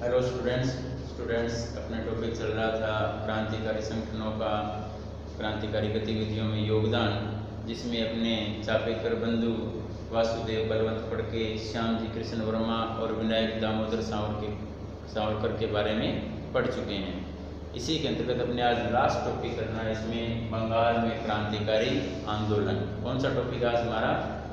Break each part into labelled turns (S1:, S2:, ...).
S1: Hello students अपना topic चल रहा था क्रांतिकारी संगठनों का क्रांतिकारी गतिविधियों में योगदान, जिसमें अपने चापेकर बंधु वासुदेव बलवंत फड़के, श्याम जी कृष्ण वर्मा और विनायक दामोदर सावरकर के बारे में पढ़ चुके हैं। इसी के अंतर्गत अपने आज लास्ट टॉपिक करना है, इसमें बंगाल में क्रांतिकारी आंदोलन। कौन सा टॉपिक आज हमारा?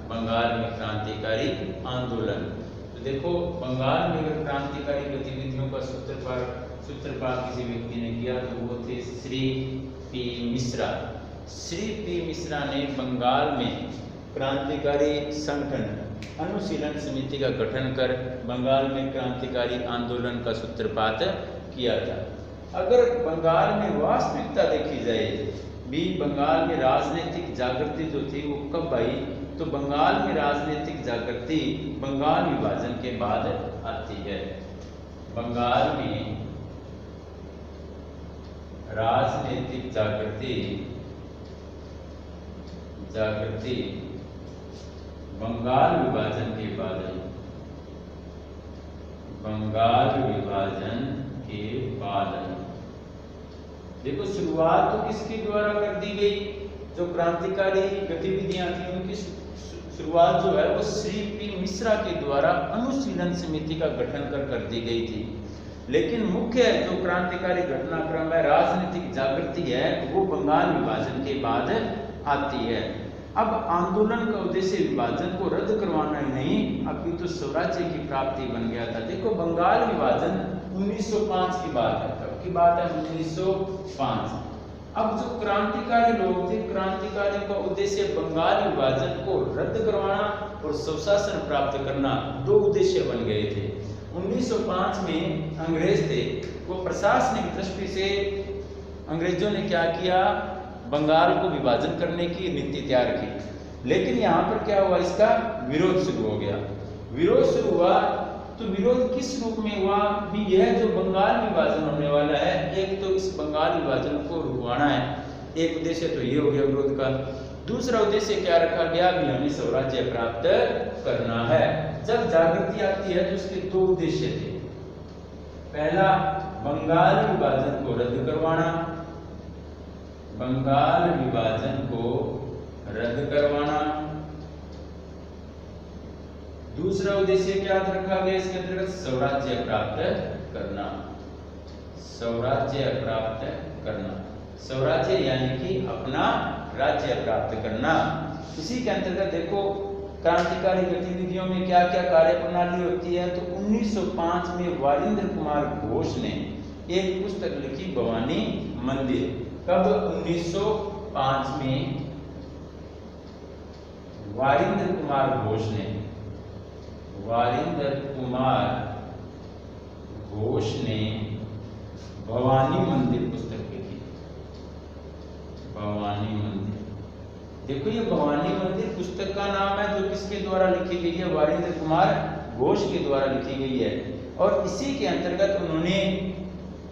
S1: बंगाल में क्रांतिकारी आंदोलन। तो देखो, बंगाल में अगर क्रांतिकारी गतिविधियों का सूत्रपात किसी व्यक्ति ने किया तो वो थे श्री पी मिश्रा। श्री पी मिश्रा ने बंगाल में क्रांतिकारी संगठन अनुशीलन समिति का गठन कर बंगाल में क्रांतिकारी आंदोलन का सूत्रपात किया था। अगर बंगाल में वास्तविकता देखी जाए भी, बंगाल में राजनीतिक जागृति जो थी वो कब आई? तो बंगाल में राजनीतिक जागृति बंगाल विभाजन के बाद आती है। बंगाल में राजनीतिक जागृति बंगाल विभाजन के बाद आई। बंगाल विभाजन के बाद आई। देखो, शुरुआत तो किसके द्वारा कर दी गई? जो क्रांतिकारी गतिविधियां थी उनकी शुरुआत जो है वो श्री पी मिश्रा के द्वारा अनुशीलन समिति का गठन कर दी गई थी। लेकिन मुख्य जो क्रांतिकारी घटनाक्रम है, राजनीतिक जागृति है, वो बंगाल विभाजन के बाद आती है। अब आंदोलन का उद्देश्य विभाजन को रद्द करवाना ही नहीं, अभी तो स्वराज्य की प्राप्ति बन गया था। देखो, बंगाल विभाजन 1905 की बात है। कब की बात है? 1905। अब जो क्रांतिकारी लोग थे, क्रांतिकारियों का उद्देश्य बंगाल विभाजन को रद्द करवाना और स्वशासन प्राप्त करना, दो उद्देश्य बन गए थे। 1905 में अंग्रेज थे, वो प्रशासनिक दृष्टि से अंग्रेजों ने क्या किया? बंगाल को विभाजन करने की नीति तैयार की। लेकिन यहाँ पर क्या हुआ? इसका विरोध शुरू हो गया। विरोध शुरू हुआ तो विरोध किस रूप में हुआ? भी यह जो बंगाल विभाजन होने वाला है, एक तो इस बंगाल विभाजन को रुकवाना है, एक उद्देश्य तो ये हो गया विरोध का। दूसरा उद्देश्य क्या रखा गया? भी हमें स्वराज्य प्राप्त करना है। जब जागृति आती है तो उसके दो उद्देश्य थे। पहला, बंगाल विभाजन को रद्द करवाना, बंगाल विभाजन को रद्द करवाना। दूसरा उद्देश्य क्या रखा गया इसके अंतर्गत? स्वराज्य प्राप्त करना। स्वराज्य प्राप्त करना, स्वराज्य यानी कि अपना राज्य प्राप्त करना। इसी के अंतर्गत देखो, क्रांतिकारी गतिविधियों में क्या क्या कार्य प्रणाली होती है? तो 1905 में वारिंद्र कुमार घोष ने एक पुस्तक लिखी, भवानी मंदिर। कब? 1905 में वारिंद्र कुमार घोष ने भवानी मंदिर पुस्तक लिखी। भवानी मंदिर। देखो, ये भवानी मंदिर पुस्तक का नाम है जो किसके द्वारा लिखी गई है? वारिंद्र कुमार घोष के द्वारा लिखी गई है। और इसी के अंतर्गत उन्होंने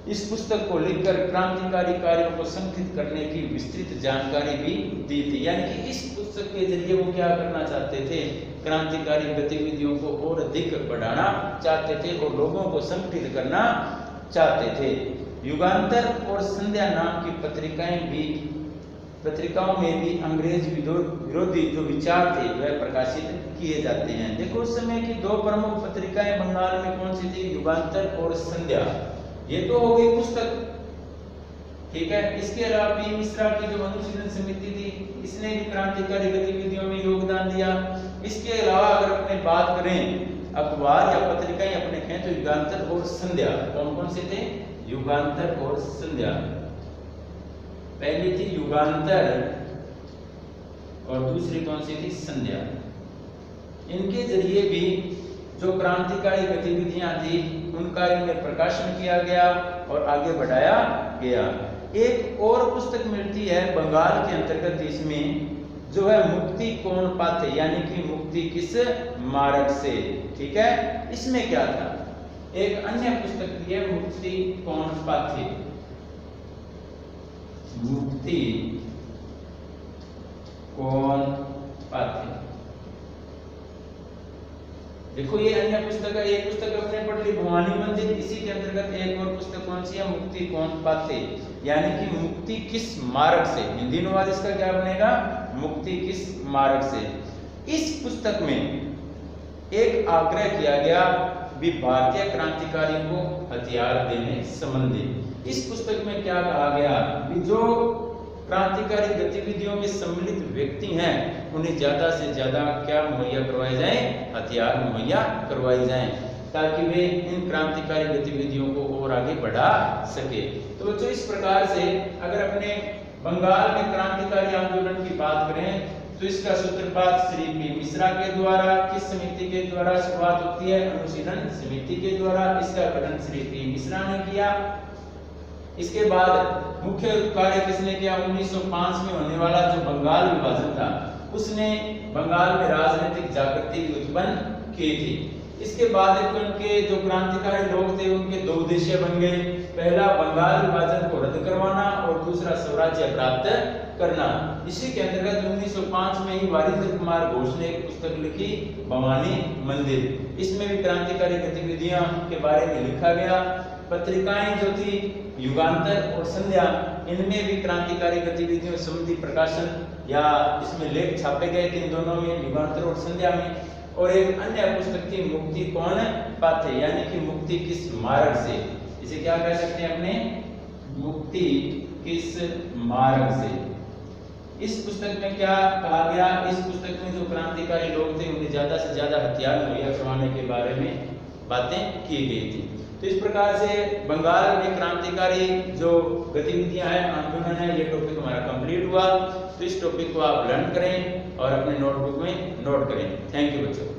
S1: इस पुस्तक को लिखकर क्रांतिकारी कार्यों को संगठित करने की विस्तृत जानकारी भी दी थी। यानी कि इस पुस्तक के जरिए वो क्या करना चाहते थे? क्रांतिकारी गतिविधियों को और अधिक बढ़ाना चाहते थे और लोगों को संगठित करना चाहते थे। युगांतर और संध्या नाम की पत्रिकाओं में भी अंग्रेज विरोधी जो विचार थे वह प्रकाशित किए जाते हैं। देखो, उस समय की दो प्रमुख पत्रिकाएं बंगाल में कौन सी थी? युगांतर और संध्या। ये तो हो गई पुस्तक, ठीक है। इसके अलावा पी मिश्रा की जो अनुशीलन समिति थी, इसने भी क्रांतिकारी गतिविधियों में योगदान दिया। इसके अलावा अगर अपने बात करें अखबार या पत्रिकाएं अपने कहें तो युगांतर और संध्या। कौन कौन से थे? युगांतर और संध्या। पहली थी युगांतर और दूसरी कौन सी थी? संध्या। इनके जरिए भी जो क्रांतिकारी गतिविधियां थी उनका इनमें प्रकाशन किया गया और आगे बढ़ाया गया। एक और पुस्तक मिलती है बंगाल के अंतर्गत, इसमें जो है मुक्ति कौन पाथे, यानी कि मुक्ति किस मार्ग से, ठीक है। इसमें क्या था? एक अन्य पुस्तक भी है, मुक्ति कौन पाथे। मुक्ति कौन पाथे। देखो ये अन्य पुस्तक है, एक पुस्तक अपने पढ़ ली भवानी मंदिर, इसी के अंतर्गत एक और पुस्तक कौन सी है, मुक्ति कौन पाते, यानी कि मुक्ति किस मार्ग से, हिंदी अनुवाद इसका क्या बनेगा, मुक्ति किस मार्ग से। इस पुस्तक में एक आग्रह किया गया भी भारतीय क्रांतिकारियों को हथियार देने संबंधी। इस पुस्तक में क्या कहा गया भी जो क्रांतिकारी गतिविधियों में सम्मिलित व्यक्ति हैं उन्हें ज्यादा से ज्यादा क्या मुहैया करवाए जाएं, हथियार मुहैया करवाए जाएं, ताकि वे इन क्रांतिकारी गतिविधियों को और आगे बढ़ा सके। तो बच्चों इस प्रकार से अगर अपने बंगाल में क्रांतिकारी आंदोलन की बात करें तो इसका सूत्रपात श्री पी मिश्रा के द्वारा किस समिति के द्वारा शुरुआत होती है, अनुशीलन समिति के द्वारा। इसका गठन श्री पी मिश्रा ने किया। इसके बाद मुख्य कार्य किसने किया, 1905 में होने वाला जो बंगाल विभाजन था उसने बंगाल में राजनीतिक जागृति उत्पन्न की थी। इसके बाद उनके जो क्रांतिकारी लोग थे उनके दो उद्देश्य बन गए, पहला बंगाल विभाजन को रद्द करवाना और दूसरा स्वराज्य प्राप्त करना। इसी के अंतर्गत 1905 में ही वारिंद्र कुमार घोष ने एक पुस्तक लिखी भवानी मंदिर, इसमें भी क्रांतिकारी गतिविधियों के बारे में लिखा गया। पत्रिकाएं जो थी युगांतर और संध्या, इनमें भी क्रांतिकारी गतिविधियों संबंधी प्रकाशन या इसमें लेख छापे गए थे इन दोनों में, युगांतर और संध्या में। और एक अन्य पुस्तक थी मुक्ति कौन पाते, यानी कि मुक्ति किस मार्ग से, इसे क्या कह सकते हैं अपने, मुक्ति किस मार्ग से। इस पुस्तक में क्या कहा गया, इस पुस्तक में जो क्रांतिकारी लोग थे उन्हें ज्यादा से ज्यादा हथियार मुहैया करवाने के बारे में बातें की गई थी। तो इस प्रकार से बंगाल में क्रांतिकारी जो गतिविधियां हैं, आंदोलन है, ये टॉपिक हमारा कंप्लीट हुआ। तो इस टॉपिक को आप लर्न करें और अपने नोटबुक में नोट करें। थैंक यू बच्चों।